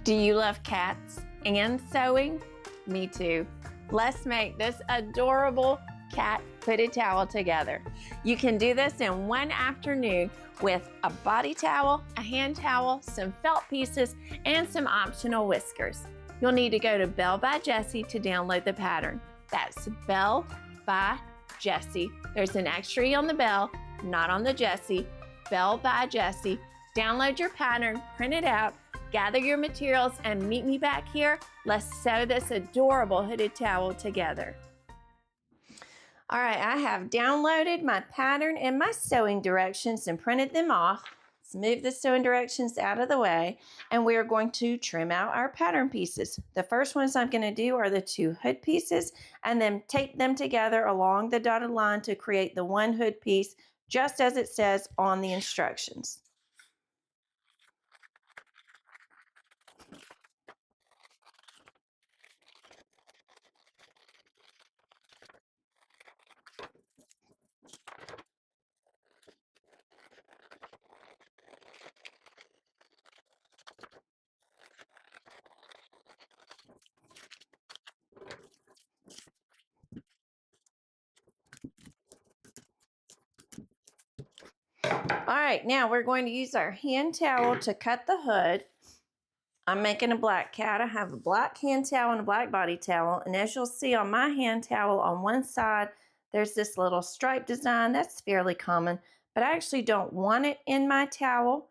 Do you love cats and sewing? Me too. Let's make this adorable cat hooded towel together. You can do this in one afternoon with a body towel, a hand towel, some felt pieces, and some optional whiskers. You'll need to go to Belle by Jessi to download the pattern. That's Belle by Jessi. There's an extra E on the Belle, not on the Jessi. Belle by Jessi. Download your pattern, print it out, gather your materials, and meet me back here. Let's sew this adorable hooded towel together. All right, I have downloaded my pattern and my sewing directions and printed them off. Let's move the sewing directions out of the way, and we are going to trim out our pattern pieces. The first ones I'm going to do are the two hood pieces, and then tape them together along the dotted line to create the one hood piece, just as it says on the instructions. All right, now we're going to use our hand towel to cut the hood. I'm making a black cat. I have a black hand towel and a black body towel. And as you'll see on my hand towel, on one side, there's this little stripe design. That's fairly common, but I actually don't want it in my towel.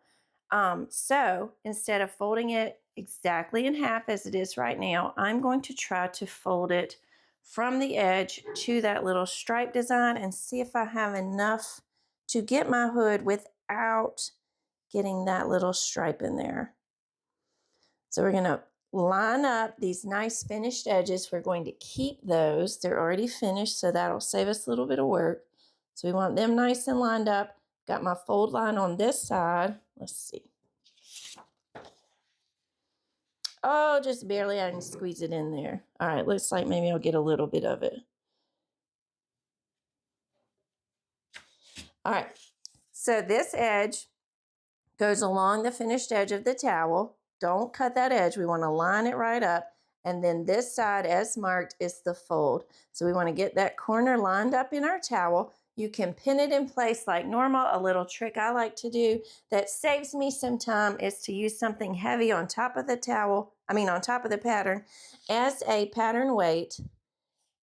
So instead of folding it exactly in half as it is right now, I'm going to try to fold it from the edge to that little stripe design and see if I have enough to get my hood without getting that little stripe in there. So we're going to line up these nice finished edges. We're going to keep those. They're already finished, so that'll save us a little bit of work. So we want them nice and lined up. Got my fold line on this side. Let's see. Oh, just barely. I can squeeze it in there. All right, looks like maybe I'll get a little bit of it. All right, so this edge goes along the finished edge of the towel. Don't cut that edge. We want to line it right up. And then this side, as marked, is the fold. So we want to get that corner lined up in our towel. You can pin it in place like normal. A little trick I like to do that saves me some time is to use something heavy on top of the towel, on top of the pattern as a pattern weight.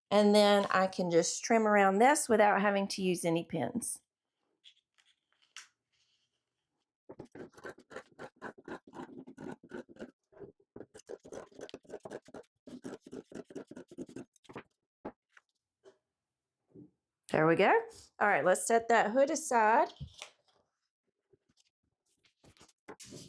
And then I can just trim around this without having to use any pins. There we go. All right, let's set that hood aside.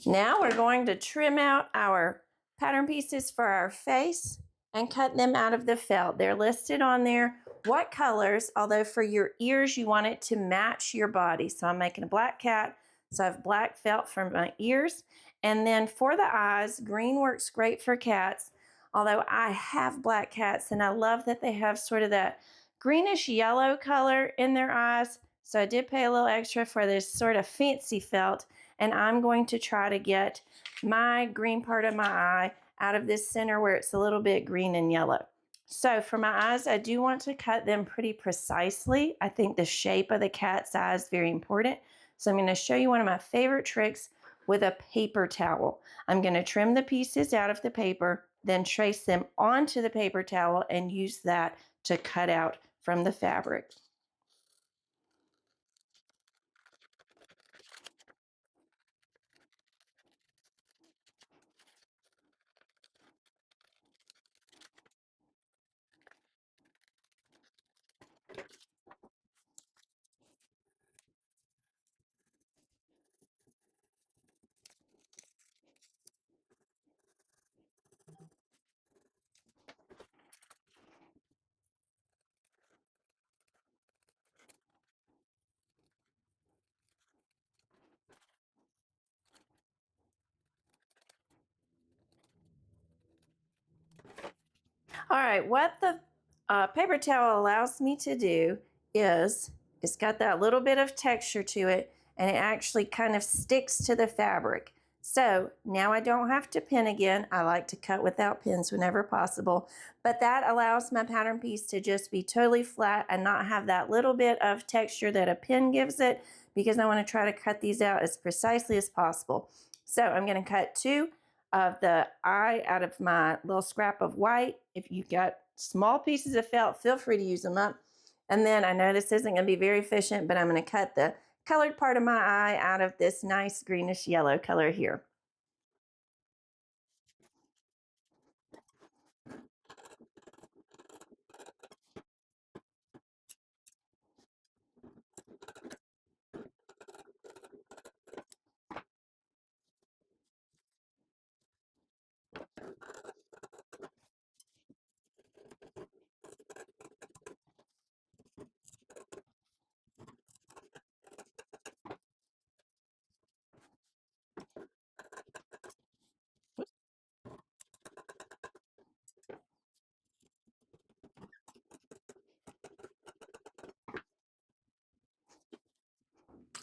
Now we're going to trim out our pattern pieces for our face and cut them out of the felt. They're listed on there what colors, although for your ears you want it to match your body. So I'm making a black cat, so I have black felt for my ears. And then for the eyes, green works great for cats, although I have black cats and I love that they have sort of that greenish yellow color in their eyes. So I did pay a little extra for this sort of fancy felt, and I'm going to try to get my green part of my eye out of this center where it's a little bit green and yellow. So for my eyes, I do want to cut them pretty precisely. I think the shape of the cat's eye is very important. So I'm going to show you one of my favorite tricks with a paper towel. I'm going to trim the pieces out of the paper, then trace them onto the paper towel and use that to cut out from the fabric. All right, what the paper towel allows me to do is it's got that little bit of texture to it, and it actually kind of sticks to the fabric. So now I don't have to pin again. I like to cut without pins whenever possible, but that allows my pattern piece to just be totally flat and not have that little bit of texture that a pin gives it, because I want to try to cut these out as precisely as possible. So I'm going to cut 2 of the eye out of my little scrap of white. If you've got small pieces of felt, feel free to use them up. And then I know this isn't going to be very efficient, but I'm going to cut the colored part of my eye out of this nice greenish yellow color here.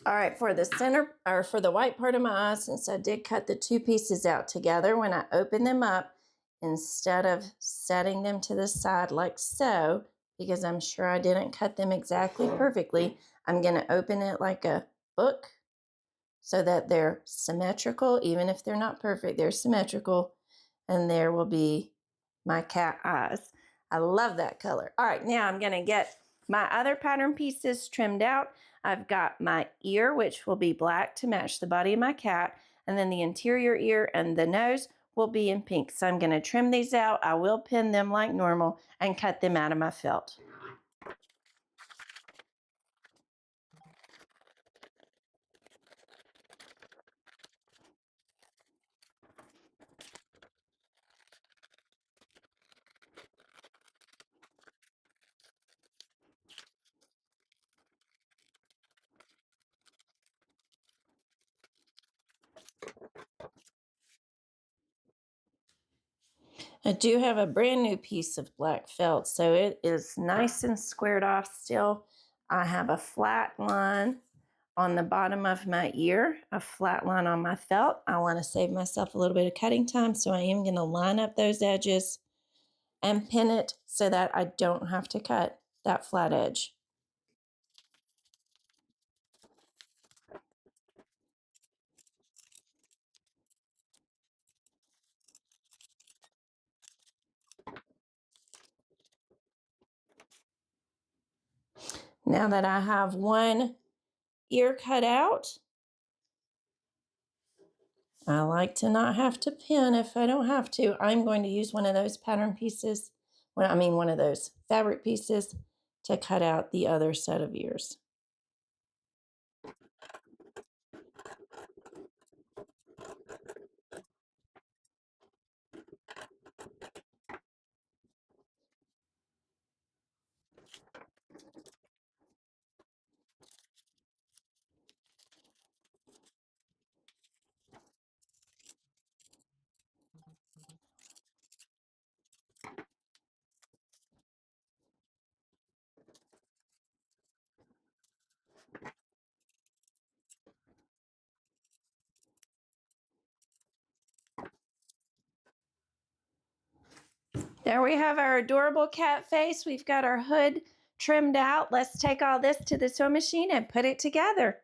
All right, for the center, or for the white part of my eye, since I did cut the 2 pieces out together, when I open them up, instead of setting them to the side like so, because I'm sure I didn't cut them exactly perfectly, I'm going to open it like a book so that they're symmetrical. Even if they're not perfect, they're symmetrical, and there will be my cat eyes. I love that color. All right, now I'm going to get my other pattern pieces trimmed out. I've got my ear, which will be black to match the body of my cat, and then the interior ear and the nose will be in pink. So I'm going to trim these out. I will pin them like normal and cut them out of my felt. I do have a brand new piece of black felt, so it is nice and squared off still. I have a flat line on the bottom of my ear, a flat line on my felt. I want to save myself a little bit of cutting time, so I am going to line up those edges and pin it so that I don't have to cut that flat edge. Now that I have one ear cut out, I like to not have to pin if I don't have to. I'm going to use one of those pattern pieces, one of those fabric pieces, to cut out the other set of ears. There we have our adorable cat face. We've got our hood trimmed out. Let's take all this to the sewing machine and put it together.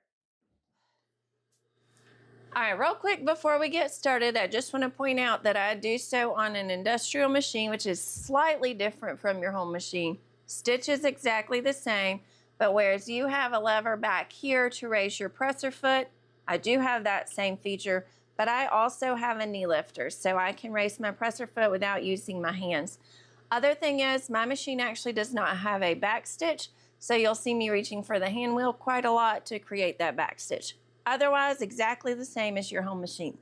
All right, real quick before we get started, I just want to point out that I do sew on an industrial machine, which is slightly different from your home machine. Stitch is exactly the same, but whereas you have a lever back here to raise your presser foot, I do have that same feature, but I also have a knee lifter, so I can raise my presser foot without using my hands. Other thing is, my machine actually does not have a back stitch, so you'll see me reaching for the hand wheel quite a lot to create that back stitch. Otherwise, exactly the same as your home machine.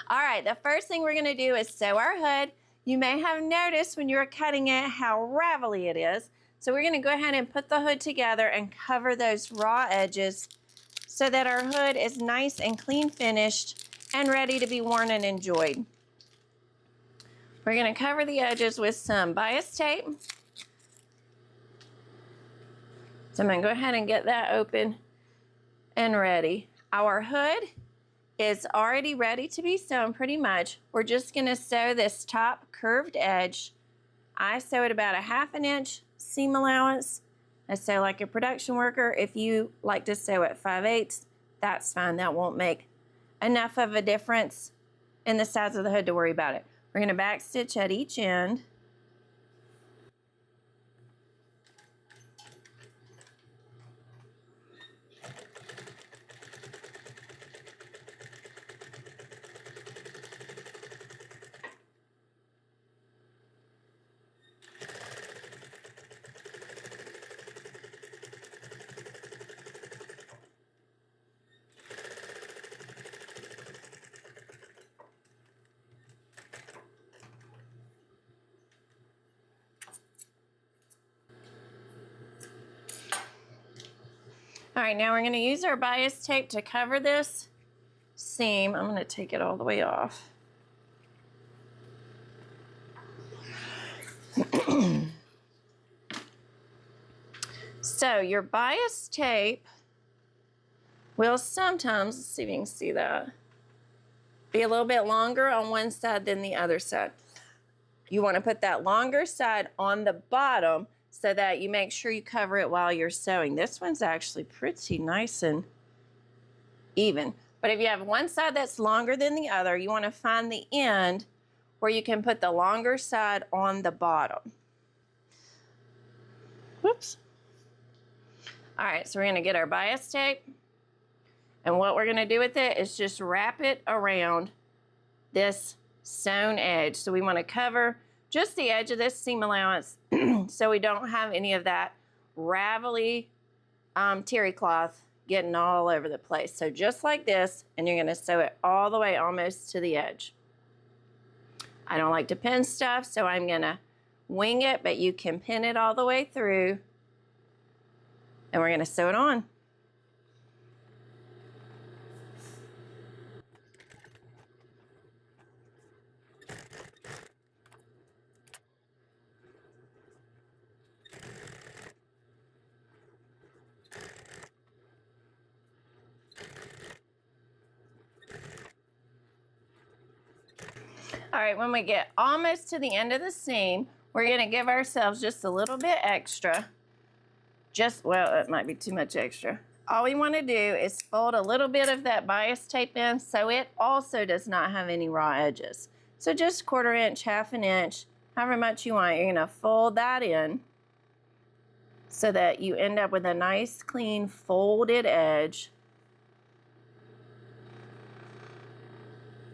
All right, the first thing we're gonna do is sew our hood. You may have noticed when you were cutting it how ravelly it is. So we're gonna go ahead and put the hood together and cover those raw edges so that our hood is nice and clean finished and ready to be worn and enjoyed. We're gonna cover the edges with some bias tape. So I'm gonna go ahead and get that open and ready. Our hood is already ready to be sewn pretty much. We're just gonna sew this top curved edge. I sew it about a 1/2 inch seam allowance. I sew like a production worker. If you like to sew at 5/8, that's fine. That won't make enough of a difference in the size of the hood to worry about it. We're gonna back stitch at each end. All right, now we're gonna use our bias tape to cover this seam. I'm gonna take it all the way off. So your bias tape will sometimes, let's see if you can see that, be a little bit longer on one side than the other side. You wanna put that longer side on the bottom so that you make sure you cover it while you're sewing. This one's actually pretty nice and even. But if you have one side that's longer than the other, you wanna find the end where you can put the longer side on the bottom. Whoops. All right, so we're gonna get our bias tape, and what we're gonna do with it is just wrap it around this sewn edge. So we wanna cover just the edge of this seam allowance so we don't have any of that ravelly terry cloth getting all over the place. So just like this, and you're gonna sew it all the way almost to the edge. I don't like to pin stuff, so I'm gonna wing it, but you can pin it all the way through, and we're gonna sew it on. All right, when we get almost to the end of the seam, we're gonna give ourselves just a little bit extra. Well, it might be too much extra. All we wanna do is fold a little bit of that bias tape in so it also does not have any raw edges. So just 1/4 inch, 1/2 inch, however much you want. You're gonna fold that in so that you end up with a nice, clean, folded edge.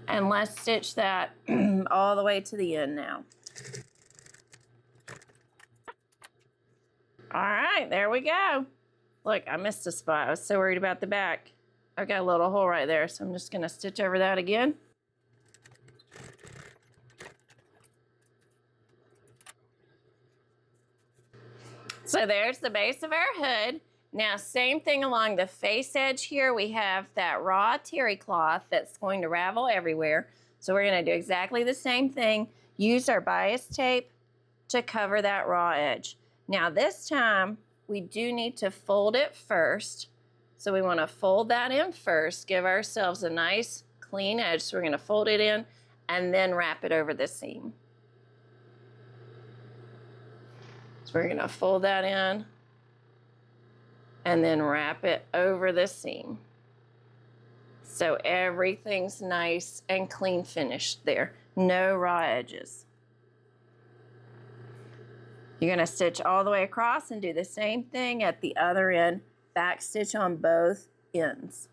And let's stitch that all the way to the end now. All right, there we go. Look, I missed a spot. I was so worried about the back. I've got a little hole right there, so I'm just gonna stitch over that again. So there's the base of our hood. Now, same thing along the face edge here. We have that raw terry cloth that's going to ravel everywhere. So we're gonna do exactly the same thing. Use our bias tape to cover that raw edge. Now this time, we do need to fold it first. So we wanna fold that in first, give ourselves a nice clean edge. So we're gonna fold it in and then wrap it over the seam. So we're gonna fold that in and then wrap it over the seam. So everything's nice and clean finished there. No raw edges. You're gonna stitch all the way across and do the same thing at the other end. Back stitch on both ends.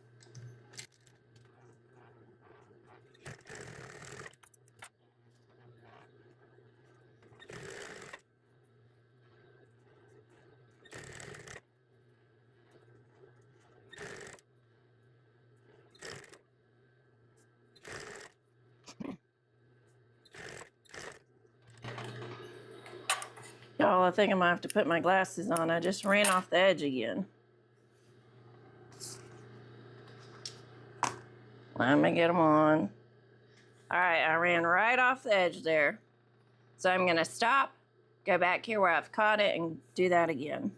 Y'all, I think I might have to put my glasses on. I just ran off the edge again. Let me get them on. All right, I ran right off the edge there. So I'm gonna stop, go back here where I've caught it, and do that again.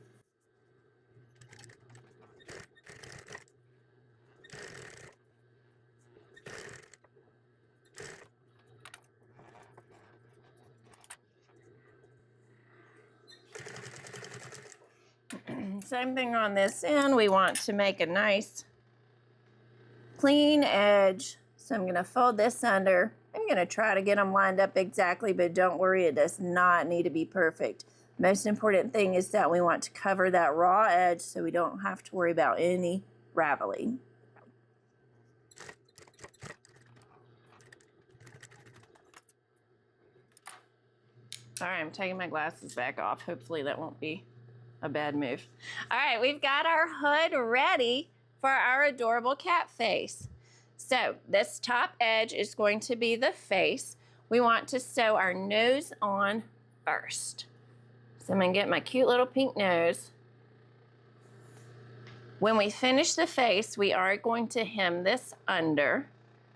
same thing on this end. We want to make a nice clean edge. So I'm gonna fold this under. I'm gonna try to get them lined up exactly, but don't worry, it does not need to be perfect. Most important thing is that we want to cover that raw edge so we don't have to worry about any raveling. All right, I'm taking my glasses back off. Hopefully that won't be a bad move. All right, we've got our hood ready for our adorable cat face. So this top edge is going to be the face. We want to sew our nose on first. So I'm gonna get my cute little pink nose. When we finish the face, we are going to hem this under.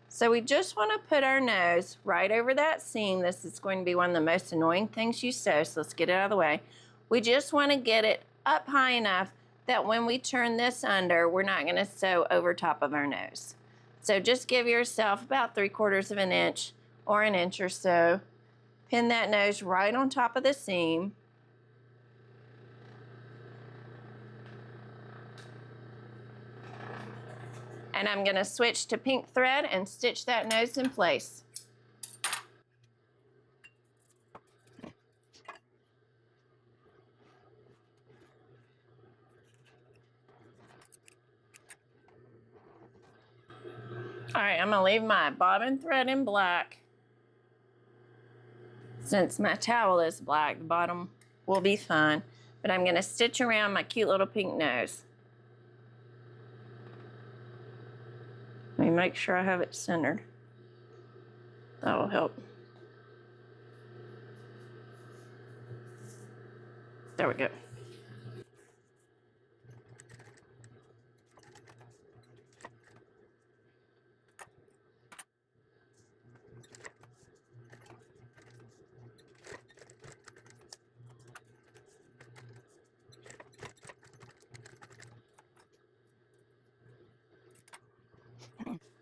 So we just wanna put our nose right over that seam. This is going to be one of the most annoying things you sew, so let's get it out of the way. We just wanna get it up high enough that when we turn this under, we're not gonna sew over top of our nose. So just give yourself about 3/4 of an inch or an inch or so. Pin that nose right on top of the seam. And I'm gonna switch to pink thread and stitch that nose in place. All right, I'm gonna leave my bobbin thread in black. Since my towel is black, the bottom will be fine, but I'm gonna stitch around my cute little pink nose. Let me make sure I have it centered. That'll help. There we go.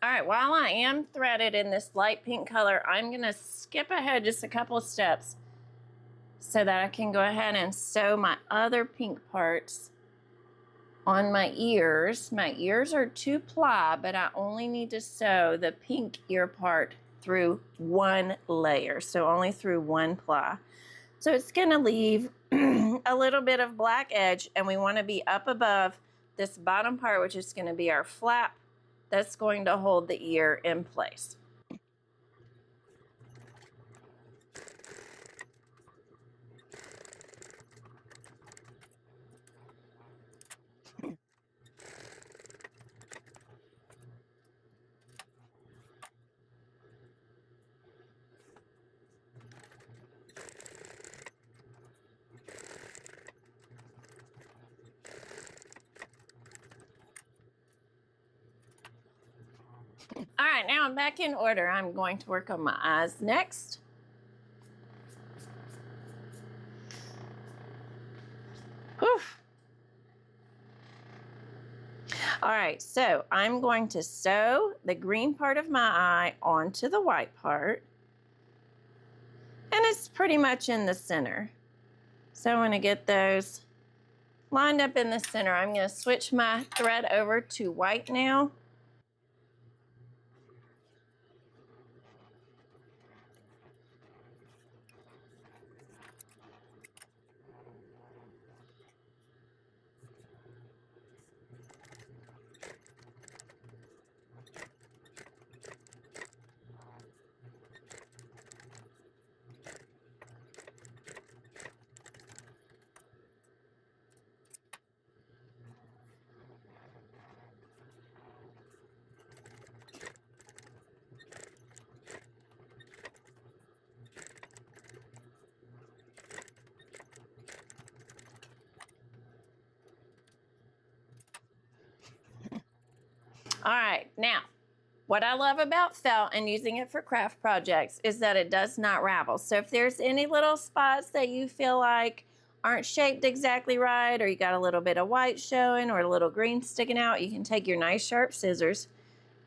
All right, while I am threaded in this light pink color, I'm gonna skip ahead just a couple of steps so that I can go ahead and sew my other pink parts on my ears. My ears are 2-ply, but I only need to sew the pink ear part through one layer, so only through 1 ply. So it's gonna leave a little bit of black edge, and we wanna be up above this bottom part, which is gonna be our flap that's going to hold the ear in place. All right, now I'm back in order. I'm going to work on my eyes next. Whew. All right, so I'm going to sew the green part of my eye onto the white part. And it's pretty much in the center. So I'm gonna get those lined up in the center. I'm gonna switch my thread over to white now. All right, now, what I love about felt and using it for craft projects is that it does not ravel. So if there's any little spots that you feel like aren't shaped exactly right, or you got a little bit of white showing or a little green sticking out, you can take your nice sharp scissors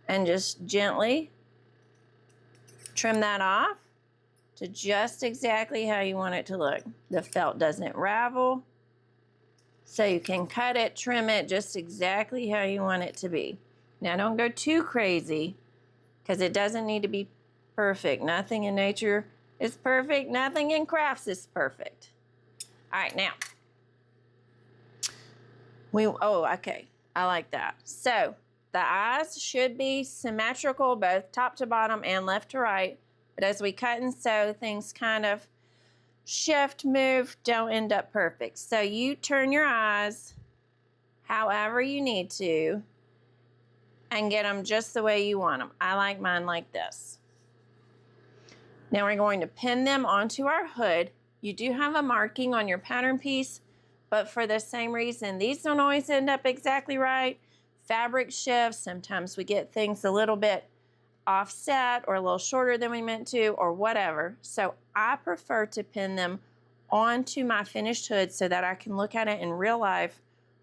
and just gently trim that off to just exactly how you want it to look. The felt doesn't ravel, So you can cut it, trim it just exactly how you want it to be. Now don't go too crazy because it doesn't need to be perfect. Nothing in nature is perfect. Nothing in crafts is perfect. All right, now. Okay. I like that. So the eyes should be symmetrical, both top to bottom and left to right. But as we cut and sew, things kind of shift, move, don't end up perfect. So you turn your eyes however you need to and get them just the way you want them. I like mine like this. Now we're going to pin them onto our hood. You do have a marking on your pattern piece, but for the same reason, these don't always end up exactly right. Fabric shifts, sometimes we get things a little bit offset or a little shorter than we meant to or whatever. So I prefer to pin them onto my finished hood so that I can look at it in real life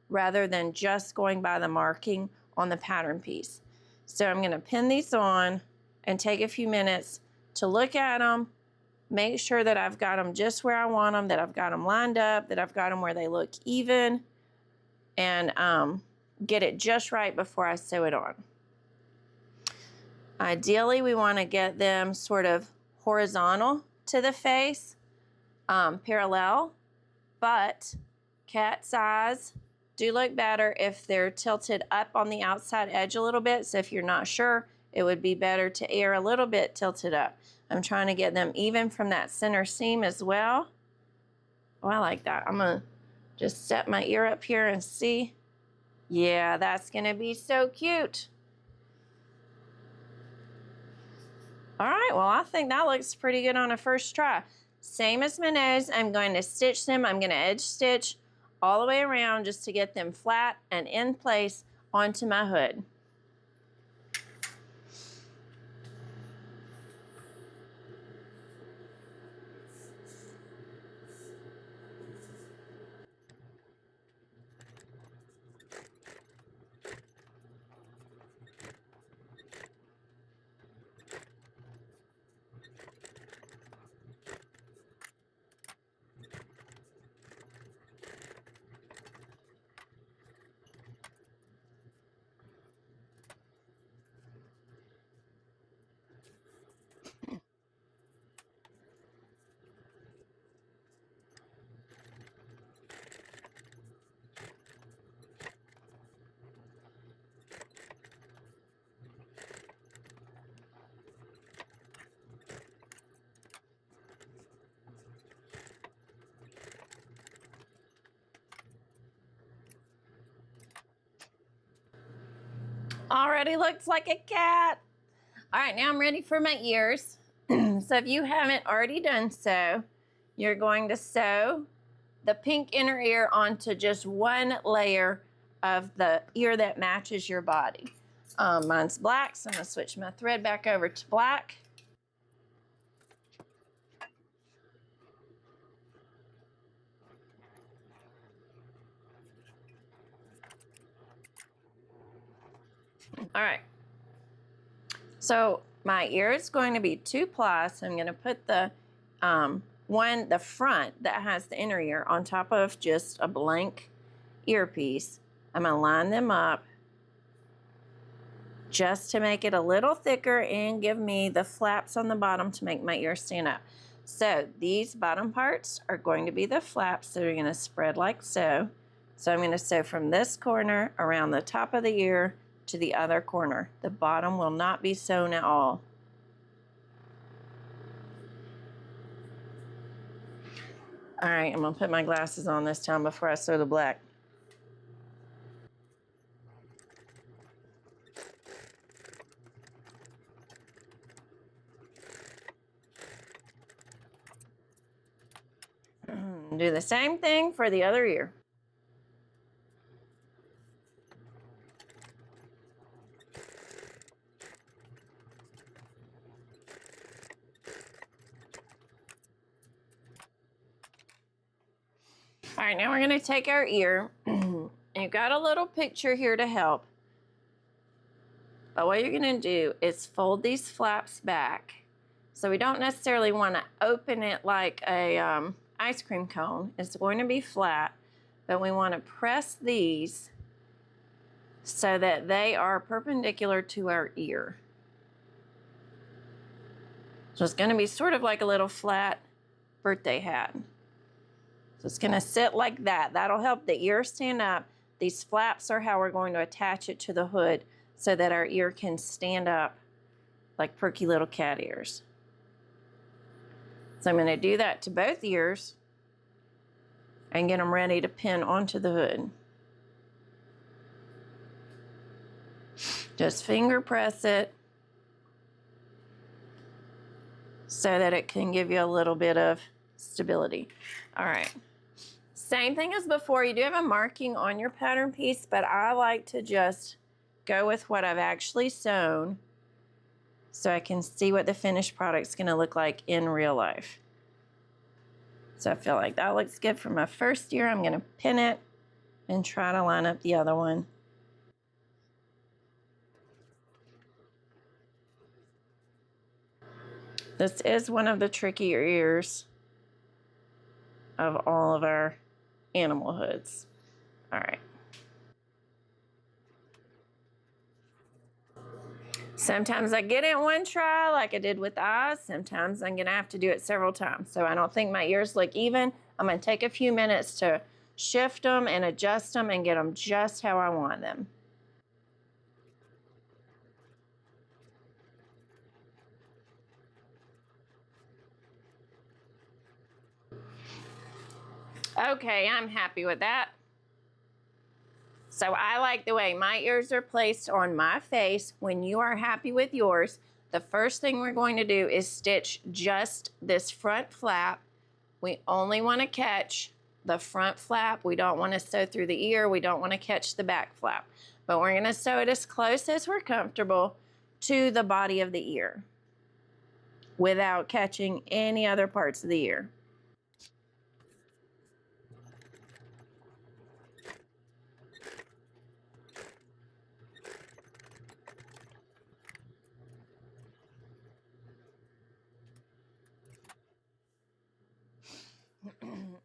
rather than just going by the marking on the pattern piece. So I'm going to pin these on and take a few minutes to look at them, make sure that I've got them just where I want them, that I've got them lined up, that I've got them where they look even, and get it just right before I sew it on. Ideally, we want to get them sort of horizontal to the face, parallel, but cat's eyes do look better if they're tilted up on the outside edge a little bit. So if you're not sure, it would be better to err a little bit tilted up. I'm trying to get them even from that center seam as well. Oh, I like that. I'm going to just set my ear up here and see. Yeah, that's going to be so cute. All right, well, I think that looks pretty good on a first try. Same as my nose, I'm going to stitch them. I'm going to edge stitch all the way around just to get them flat and in place onto my hood. Already looks like a cat. All right, now I'm ready for my ears. So if you haven't already done so, you're going to sew the pink inner ear onto just one layer of the ear that matches your body. Mine's black, so I'm gonna switch my thread back over to black. All right. So my ear is going to be 2 ply, so I'm going to put the the front that has the inner ear on top of just a blank earpiece. I'm going to line them up just to make it a little thicker and give me the flaps on the bottom to make my ear stand up. So these bottom parts are going to be the flaps that are going to spread like so. So I'm going to sew from this corner around the top of the ear to the other corner. The bottom will not be sewn at all. All right, I'm gonna put my glasses on this time before I sew the black. Do the same thing for the other ear. All right, now we're gonna take our ear, and you've got a little picture here to help. But what you're gonna do is fold these flaps back. So we don't necessarily wanna open it like a ice cream cone. It's going to be flat, but we want to press these so that they are perpendicular to our ear. So it's going to be sort of like a little flat birthday hat. So it's going to sit like that. That'll help the ear stand up. These flaps are how we're going to attach it to the hood so that our ear can stand up like perky little cat ears. So I'm going to do that to both ears and get them ready to pin onto the hood. Just finger press it so that it can give you a little bit of stability. All right. Same thing as before. You do have a marking on your pattern piece, but I like to just go with what I've actually sewn so I can see what the finished product's going to look like in real life. So I feel like that looks good for my first ear. I'm going to pin it and try to line up the other one. This is one of the trickier ears of all of our animal hoods. All right. Sometimes I get it in one try like I did with the eyes. Sometimes I'm gonna have to do it several times. So I don't think my ears look even. I'm gonna take a few minutes to shift them and adjust them and get them just how I want them. Okay, I'm happy with that. So I like the way my ears are placed on my face. When you are happy with yours, the first thing we're going to do is stitch just this front flap. We only want to catch the front flap. We don't want to sew through the ear. We don't want to catch the back flap. But we're going to sew it as close as we're comfortable to the body of the ear without catching any other parts of the ear.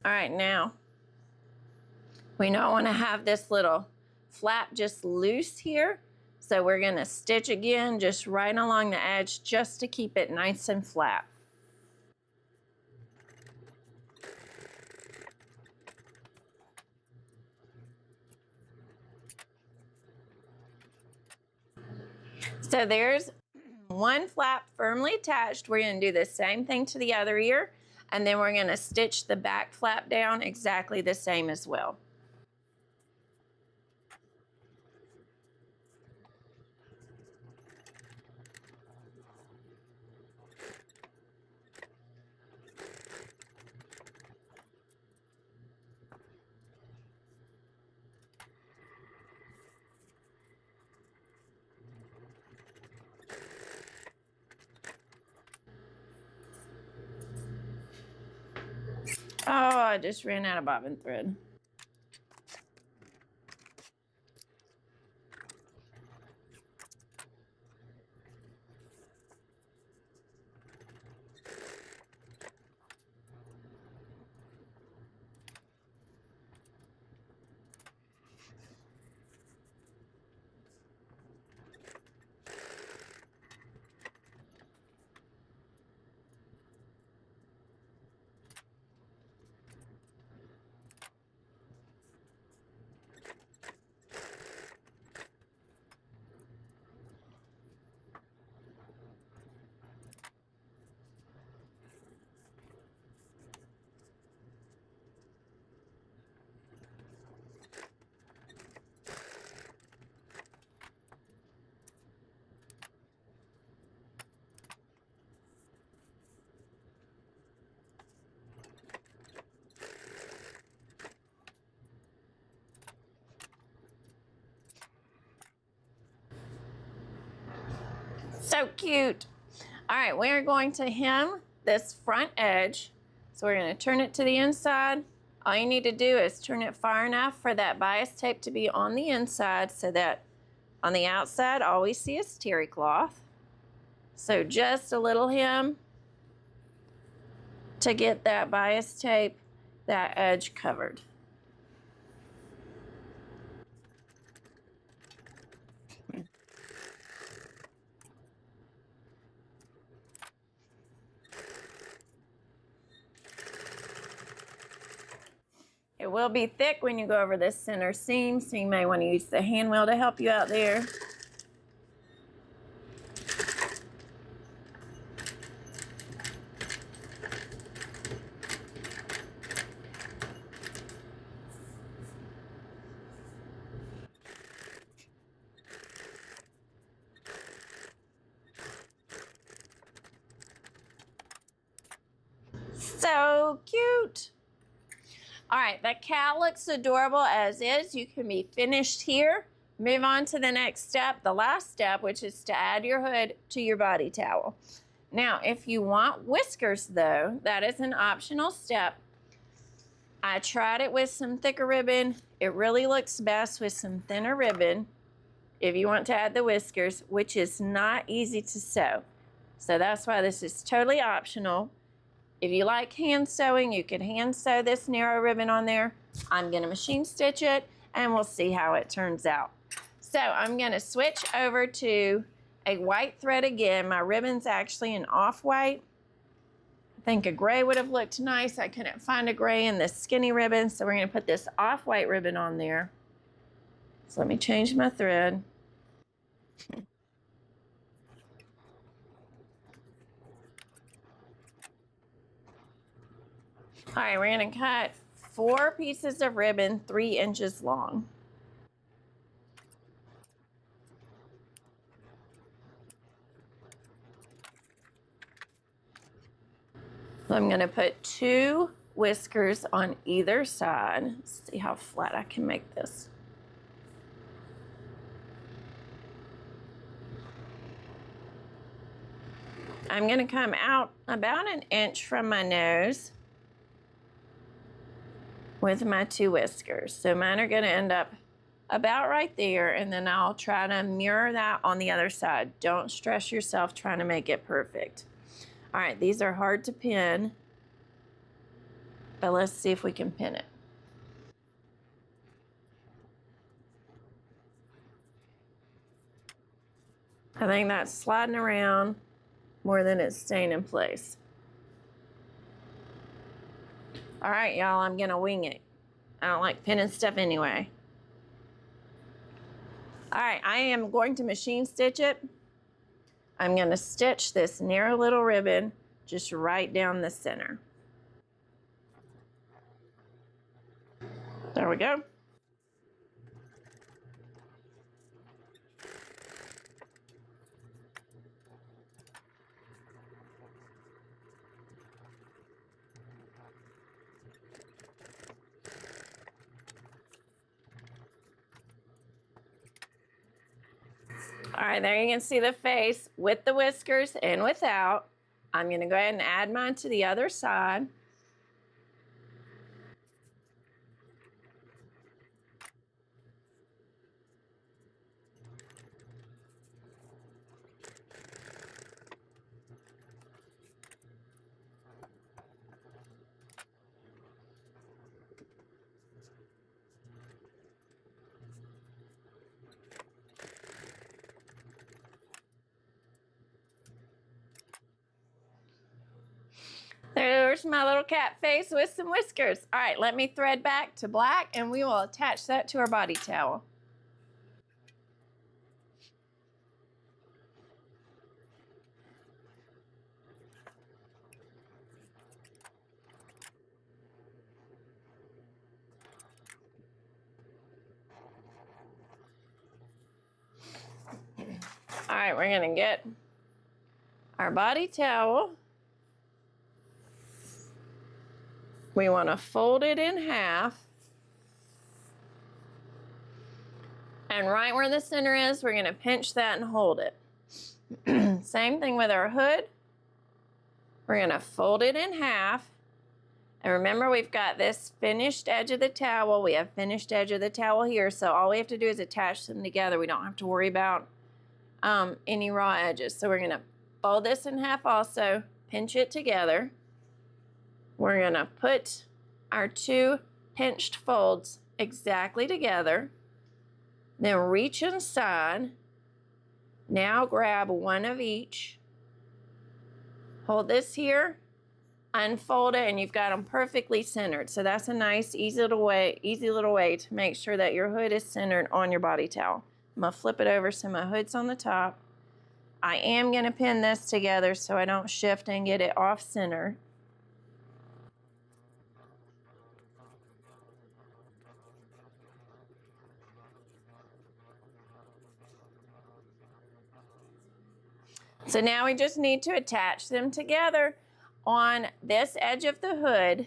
All right, now we don't want to have this little flap just loose here. So we're going to stitch again just right along the edge just to keep it nice and flat. So there's one flap firmly attached. We're going to do the same thing to the other ear, and then we're going to stitch the back flap down exactly the same as well. Oh, I just ran out of bobbin thread. So cute. All right, we're going to hem this front edge. So we're going to turn it to the inside. All you need to do is turn it far enough for that bias tape to be on the inside so that on the outside all we see is terry cloth. So just a little hem to get that bias tape, that edge covered. It will be thick when you go over this center seam, so you may want to use the hand wheel to help you out there. So cute. All right, that cat looks adorable as is. You can be finished here. Move on to the next step, the last step, which is to add your hood to your body towel. Now, if you want whiskers though, that is an optional step. I tried it with some thicker ribbon. It really looks best with some thinner ribbon if you want to add the whiskers, which is not easy to sew. So that's why this is totally optional. If you like hand sewing, you can hand sew this narrow ribbon on there. I'm gonna machine stitch it and we'll see how it turns out. So I'm gonna switch over to a white thread again. My ribbon's actually an off-white. I think a gray would have looked nice. I couldn't find a gray in this skinny ribbon, so we're gonna put this off-white ribbon on there. So let me change my thread. All right, we're gonna cut 4 pieces of ribbon 3 inches long. So I'm gonna put 2 whiskers on either side. Let's see how flat I can make this. I'm gonna come out about 1 inch from my nose with my 2 whiskers. So mine are gonna end up about right there, and then I'll try to mirror that on the other side. Don't stress yourself trying to make it perfect. All right, these are hard to pin, but let's see if we can pin it. I think that's sliding around more than it's staying in place. All right, y'all, I'm gonna wing it. I don't like pinning stuff anyway. All right, I am going to machine stitch it. I'm gonna stitch this narrow little ribbon just right down the center. There we go. All right, there you can see the face with the whiskers and without. I'm gonna go ahead and add mine to the other side. There's my little cat face with some whiskers. All right, let me thread back to black and we will attach that to our body towel. All right, we're gonna get our body towel. We wanna fold it in half. And right where the center is, we're gonna pinch that and hold it. Same thing with our hood. We're gonna fold it in half. And remember, we've got this finished edge of the towel. We have finished edge of the towel here. So all we have to do is attach them together. We don't have to worry about any raw edges. So we're gonna fold this in half also, pinch it together. We're gonna put our 2 pinched folds exactly together. Then reach inside. Now grab one of each. Hold this here unfold it, and you've got them perfectly centered. So that's a nice, easy little way to make sure that your hood is centered on your body towel. I'm gonna flip it over so my hood's on the top. I am gonna pin this together so I don't shift and get it off center. So now we just need to attach them together. On this edge of the hood,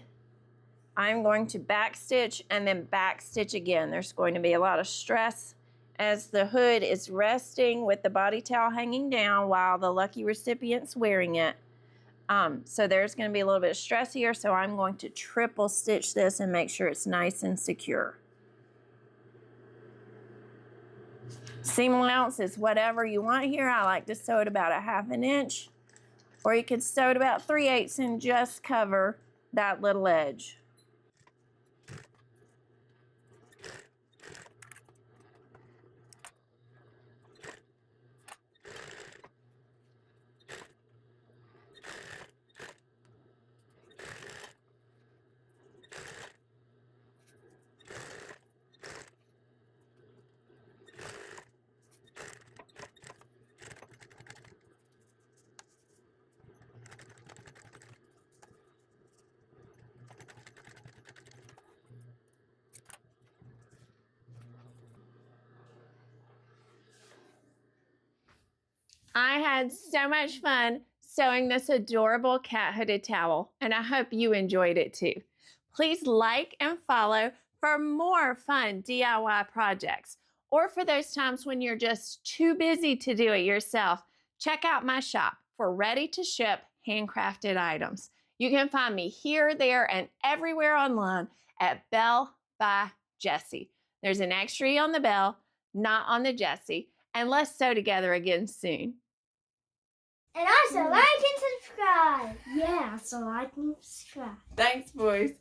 I'm going to back stitch and then back stitch again. There's going to be a lot of stress as the hood is resting with the body towel hanging down while the lucky recipient's wearing it. So there's going to be a little bit of stress here, so I'm going to triple stitch this and make sure it's nice and secure. Seam allowance is whatever you want here. I like to sew it about 1/2 inch, or you could sew it about 3/8 and just cover that little edge. I had so much fun sewing this adorable cat hooded towel, and I hope you enjoyed it too. Please like and follow for more fun DIY projects, or for those times when you're just too busy to do it yourself. Check out my shop for ready to ship handcrafted items. You can find me here, there, and everywhere online at Belle by Jessi. There's an extra E on the Belle, not on the Jessi, and let's sew together again soon. And also like and subscribe. Yeah, so like and subscribe. Thanks, boys.